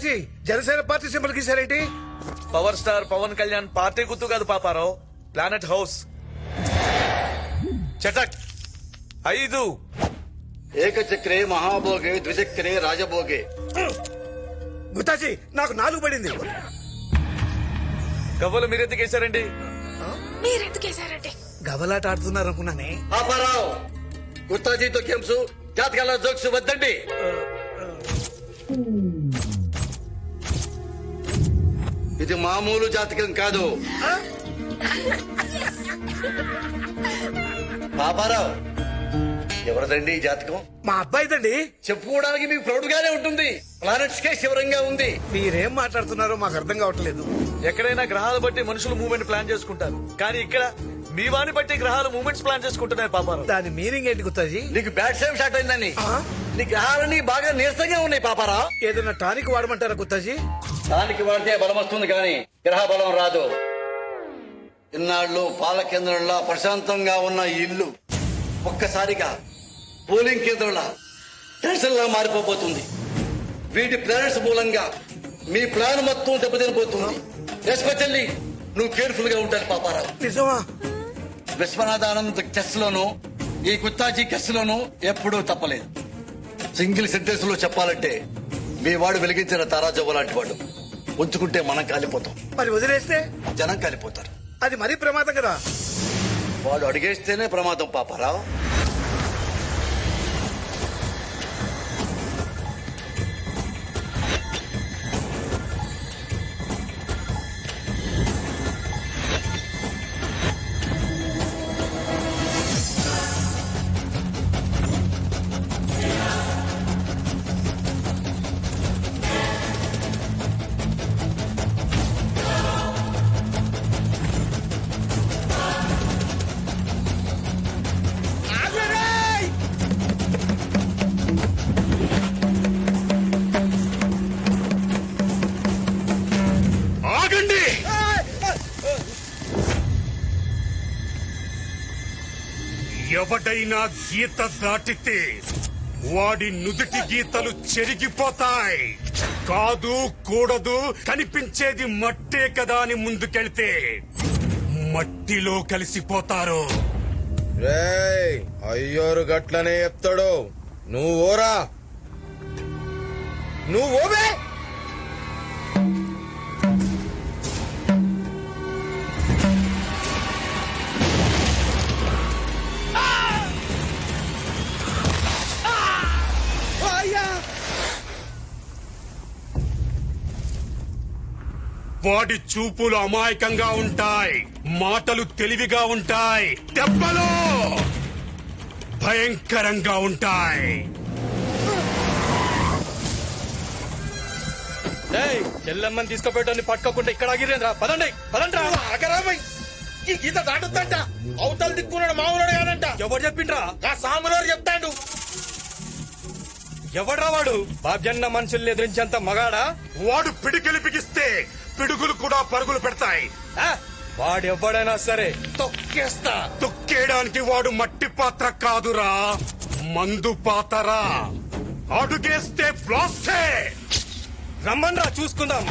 గుత్తాజీ Janasena party symbol గీసారేంటి? Power star Pawan Kalyan party గుర్తు కాదు పాపారావు, ప్లానెట్ హౌస్. చటక్ 5. ఏకచక్రే మహాభోగే ద్విచక్రే రాజభోగే. గుత్తాజీ నాకు 4 పడింది. గవ్వలు మీరెందుకు వేశారండి? మీరెందుకేశారండి? గవ్వలాట ఆడుతున్నారు అనుకున్నానే. పాపారావు, గుత్తాజీతో గేమ్స్, జాతకాల జోక్స్ వద్దండి. ఇది మామూలు జాతకం కాదు. పాపారావు, ఎవరిదండి ఈ జాతకం? మా అబ్బాయిదండి. చెప్పుకోవడానికి మీకు ప్రౌడ్ గానే ఉంటుంది. ప్లానెట్స్ కే శివరంగా ఉంది. మీరేం మాట్లాడుతున్నారో మాకు అర్థం కావట్లేదు. ఎక్కడైనా గ్రహాలు బట్టి మనుషులు మూవ్మెంట్ ప్లాన్ చేసుకుంటారు, కానీ ఇక్కడ మీ వాని బట్టి గ్రహాలు మూవ్మెంట్స్ ప్లాన్ చేసుకుంటున్నాయి పాపారావు. దాని మీనింగ్ ఏంటి గుత్తాజీ? నీకు బ్యాడ్ టైం స్టార్ట్ అయిందని. నీ గ్రహాలన్నీ బాగా నీరసంగా ఉన్నాయి పాపారావు. ఏదైనా టానిక్ వాడమంటారా గుత్తాజీ? దానికి వాడితే బలం వస్తుంది కానీ గ్రహ బలం రాదు. ఇన్నాళ్ళు పాల కేంద్రంలా ప్రశాంతంగా ఉన్న ఈ ఇల్లు ఒక్కసారిగా పోలింగ్ కేంద్రంలా టెన్షన్ లా మారిపోబోతుంది. వీటి ప్లానెట్స్ మూలంగా మీ ప్లాన్ మొత్తం దెబ్బతినిపోతుంది. ఎస్పెషల్లీ నువ్వు కేర్ఫుల్ గా ఉంటాను పాపారావు. నిజమా? విశ్వనాథానంద్ టెస్ట్ లోను ఈ గుత్తాజీ టెస్ట్ లోను ఎప్పుడూ తప్పలేదు. సింగిల్ సెంటెన్స్ లో చెప్పాలంటే మీ వాడు వెలిగించిన తారాజవ్వ లాంటి వాడు. ఉంచుకుంటే మనం కాలిపోతాం, మరి వదిలేస్తే జనం కాలిపోతారు. అది మరీ ప్రమాదం కదా. వాడు అడిగేస్తేనే ప్రమాదం పాపారావు. ఎవడైనా గీత దాటితే వాడి నుదుటి గీతలు చెరిగిపోతాయి. కాదు కూడదు, కనిపించేది మట్టే కదా అని ముందుకెళ్తే మట్టిలో కలిసిపోతారు. రేయ్, అయ్యోరు గట్లనే చెప్తాడు. నువ్వు ఓరా, నువ్వు ఓవే. వాడి చూపులు అమాయకంగా ఉంటాయి, మాటలు తెలివిగా ఉంటాయి, దెబ్బలు భయంకరంగా ఉంటాయి. చెల్లెమ్మని తీసుకుపోయటాన్ని పట్టుకోకుండా ఇక్కడ ఆగిరేంద్రా. పదండి పదండి. అగరామై ఈ గీత దాటుద్దంట. అవతల దిక్కున్నాడు మామూలు కాదంట. ఎవరు చెప్పిండ్రా? ఆ సాములు చెప్తాడు. ఎవడ్రా వాడు? బాబ్జన్న మనుషుల్ని ఎదిరించేంత మగాడా? వాడు పిడికిలి బిగిస్తే పిడుగులు కూడా పరుగులు పెడతాయి. వాడెవ్వడైనా సరే తొక్కేస్తా. తొక్కేయడానికి వాడు మట్టి పాత్ర కాదురా, మందు పాతరా. అడుగేస్తే బ్లాస్టే. రమ్మన్రా చూసుకుందాం.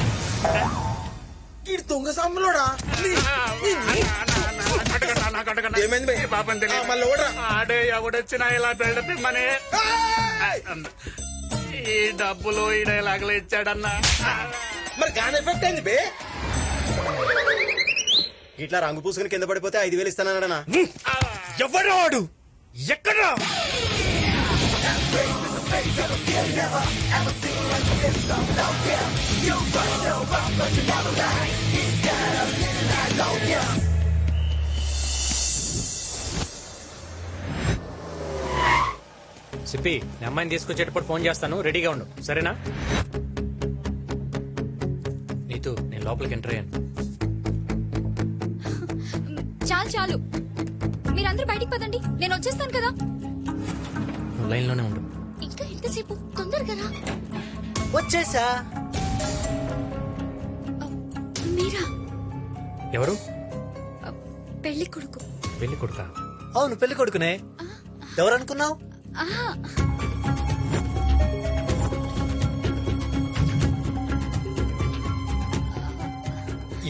ఈ దొంగ సాములోడా? ఆడే ఎవడొచ్చినా ఇలా పెడితే మనే ఈ డబ్బులు ఈ డైలాగులు ఇచ్చాడన్నా. మరి గాన్ ఎఫెక్ట్ అయింది బే. ఇట్లా రంగు పూసుకుని కింద పడిపోతే 5,000 ఇస్తానన్నా. ఎవడ్రా వాడు? ఎక్కడ్రా? సిప్పి, మీ అమ్మాయిని తీసుకొచ్చేటప్పుడు ఫోన్ చేస్తాను, రెడీగా ఉండు, సరేనా? నీతు, నేను లోపలికి ఎంటర్ అయ్యాను. చాలు చాలు, మీరందరూ బయటికి పదండి, నేను వచ్చేస్తాను కదా. నువ్వు లైన్లోనే ఉండు. ఇంకా ఎంతసేపు? తొందరగా రా. వచ్చేసా. మీరా? ఎవరు? పెళ్లి కొడుకు. పెళ్లి కొడుక? అవును, పెళ్లి కొడుకునే. ఎవరు అనుకున్నావు?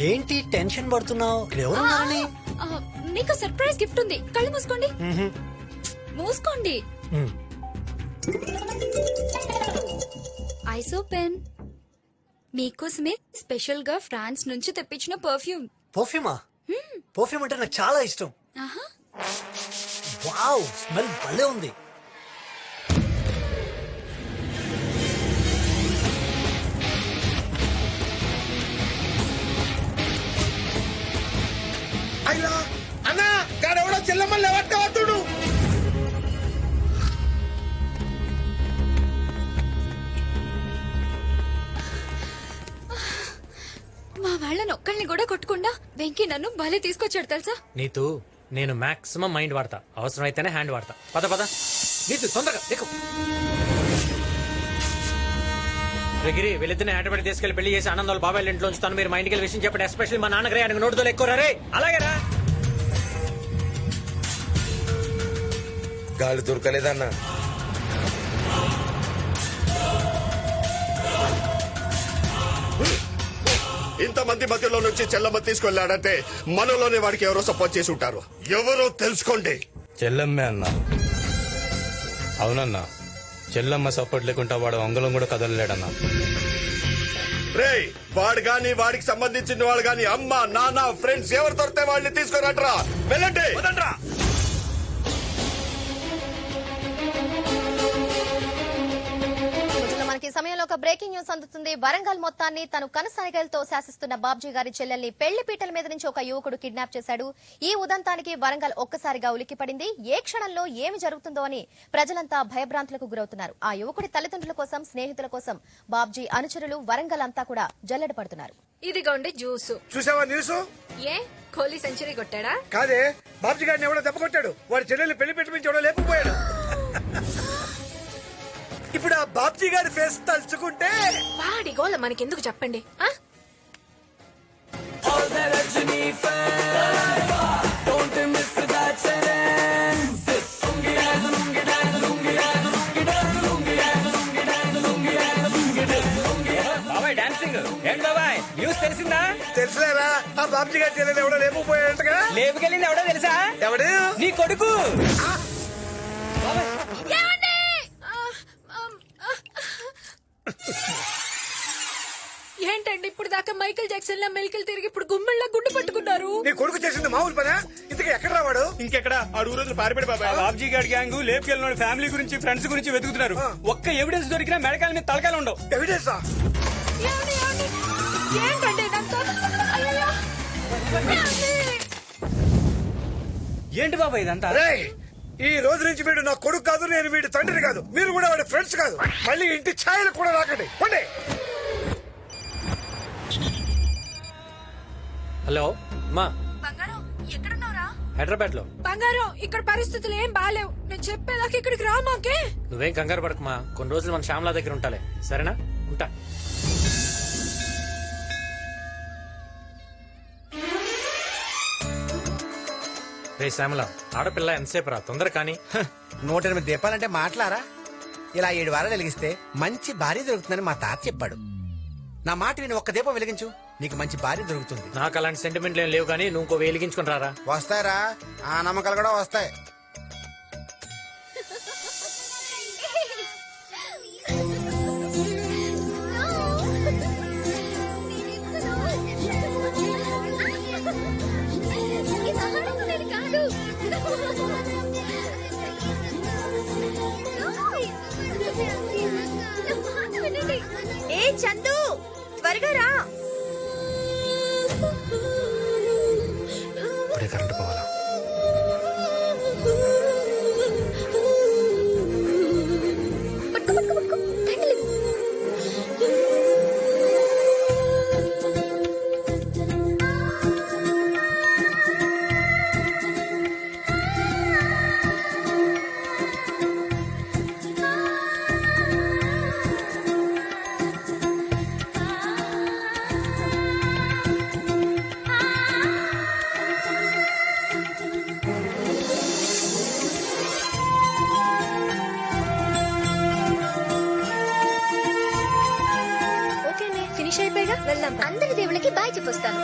ఏంటి టెన్షన్ పడుతున్నావు? ఇక్కడ ఎవరున్నారని? ఆ, మీకు సర్ప్రైజ్ గిఫ్ట్ ఉంది. కళ్ళు మూసుకోండి. మూసుకోండి. ఐసో పెన్ మీకోసమే స్పెషల్ గా ఫ్రాన్స్ నుంచి తెప్పించిన పర్ఫ్యూమ్. పర్ఫ్యూమా? పర్ఫ్యూమ్ అంటే నాకు చాలా ఇష్టం. వావ్, స్మెల్ భలే ఉంది. అయ్యా అన్నా గాడెవడో చెల్లమ్మల్ని ఎవట్టుకోవద్దుడు. మా వాళ్ళని ఒక్కళ్ళని కూడా కొట్టకుండా వెంకీ నన్ను భలే తీసుకొచ్చాడు తెలుసా. నీతు నేను మాక్సిమం మైండ్ వాడతా, అవసరం అయితేనే హ్యాండ్ వాడతా. పద పద నీతు తొందరగా ఎక్కు. గిరి వీళ్ళిద్దరిని హైదరాబాద్ తీసుకెళ్లి పెళ్లి చేసి ఆనందాలు బాబాయ్ ఇంట్లో ఉంచుతాను. మీరు మా ఇంటికి విషయం చెప్పండి. ఎస్పెషల్లీ మా నాన్నగారే ఆయనకు నోటుతో ఎక్కువ రే. అలాగేరా గాలి దొరకలేదన్నా. ఇంతమంది మధ్యలో నుంచి చెల్లమ్మ తీసుకెళ్లాడంటే మనలోనే వాడికి ఎవరో సపోర్ట్ చేసి ఉంటారు. ఎవరో తెలుసుకోండి. చెల్లమ్మే అన్నా. అవునన్నా, చెల్లమ్మ సపోర్ట్ లేకుండా వాడు అంగుళం కూడా కదలలేడన్నా. రేయ్, వాడు గాని వాడికి సంబంధించిన వాడు గాని అమ్మ నాన్న ఫ్రెండ్స్ ఎవరు దొరికితే వాళ్ళని తీసుకురాట్రా. వెళ్ళండి. మనకి సమయంలో ఒక బ్రేకింగ్ న్యూస్ అందుతుంది. వరంగల్ మొత్తాన్ని తను కనసాగలతో శాసిస్తున్న బాబ్జీ గారి చెల్లెల్ని పెళ్లి పీటల మీద నుంచి ఒక యువకుడు కిడ్నాప్ చేశాడు. ఈ ఉదంతానికి వరంగల్ ఒక్కసారిగా ఉలిక్కిపడింది. ఏ క్షణంలో ఏమి జరుగుతుందో అని ప్రజలంతా భయభ్రాంతులకు గురవుతున్నారు. ఆ యువకుడి తల్లిదండ్రుల కోసం, స్నేహితుల కోసం బాబ్జీ అనుచరులు వరంగల్ అంతా కూడా జల్లెడ పడుతున్నారు. ఇదిగోండి జ్యూస్. చూసావా న్యూస్? ఏ కోహ్లీ సెంచరీ కొట్టాడా? కాదే, బాబ్జీ గారిని ఎవడో దెబ్బ కొట్టాడు. వాడి చెల్లెల్ని పెళ్లి పెట్టి నుంచి ఎవడో లేకపోయాడు. ఇప్పుడు ఆ బాబ్జీ గారి ఫేస్ తలుచుకుంటే వాడి గోల మనకెందుకు చెప్పండి. బాబాయ్ డాన్సింగ్ ఏంటి బాబాయ్? న్యూస్ తెలిసిందా? తెలుసులేరా, ఆ బాబ్జీ గారి చెల్లెలు ఎవడో లేకపోయాడంటగా. లేపుకెళ్ళింది ఎవడో తెలుసా? ఎవడు? నీ కొడుకు. ఏంటండి ఇప్పుడు దాకా మైకేల్ జాక్సన్ లా మెలికలు తిరిగి ఇప్పుడు గుమ్మెళ్ళ గుండు పట్టుకున్నారు. నీ కొడుకు చేసింది మామూలు పనా? ఇంతకీ ఎక్కడ రావాడు? ఇంకెక్కడ ఆడు ఊరోజు పారిపడి బాబాయ్. బాబ్జీ గారి గ్యాంగ్ లేపుకెళ్ళిన ఫ్యామిలీ గురించి, ఫ్రెండ్స్ గురించి వెతుకుతున్నారు. ఒక్క ఎవిడెన్స్ దొరికినా మెడకాల మీద తలకాయలు ఉండవు. ఎవిడెన్సా? ఏంటండి ఇదంతా? అయ్యయ్యో. ఏంటి బాబాయ్ ఇదంతా? రేయ్, ఈ రోజు నుంచి వీడు నా కొడుకు కాదు, నేను వీడి తండ్రిని కాదు, మీరు కూడా వాడి ఫ్రెండ్స్ కాదు. మళ్ళీ ఇంటి ఛాయలు కూడా రాకండి. పండి. హలో మా బంగారం ఎక్కడున్నారా? హైదరాబాద్ లో. బంగారం ఇక్కడ పరిస్థితులు ఏం బాలేవు. నేను చెప్పేదాకా ఇక్కడికి రా మాకే. నువ్వేం కంగారు పడకమా, కొన్ని రోజులు మన శ్యామలా దగ్గర ఉంటాలే. సరేనా? ఉంటా. రే శ్యామల, ఆడపిల్ల ఎంతసేపు రా, తొందర కానీ. 108 దీపాలంటే మాట్లారా? ఇలా 7 వారాలు వెలిగిస్తే మంచి భార్య దొరుకుతుందని మా తాత చెప్పాడు. నా మాట విని ఒక్క దీపం వెలిగించు, నీకు మంచి భార్య దొరుకుతుంది. నాకు అలాంటి సెంటిమెంట్లు ఏం లేవు కానీ నువ్వు ఇంకో వెలిగించుకుని రారా. వస్తాయరా, ఆ నమ్మకాలు కూడా వస్తాయి. ఏ చందు, త్వరగా రా. ఇప్పుడే కరెంట్ పోవాలా? వెళ్దాం అందరి దేవుళ్ళకి బాయ్ చెప్పొస్తాను